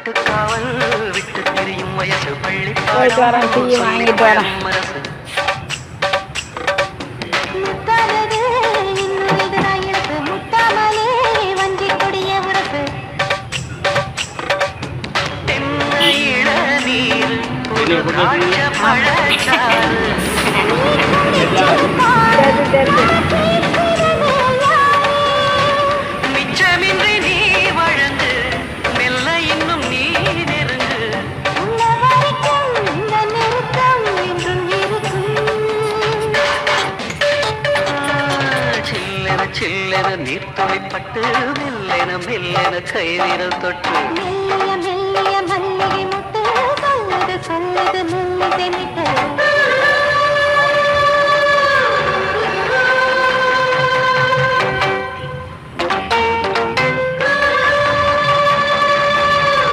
கட்டுக்காவல் விட்டு திரியும் வயசு பள்ளி போயிட்டு வரேன், டீ வாங்கிட்டு வரேன். மிச்சமின்றி நீ வழங்கு மெல்ல இன்னும் நீ நெருங்கு சில்லென சில்லென நீர் துளிப்பட்டு மெல்லென மெல்லென கை விரல் தொட்டு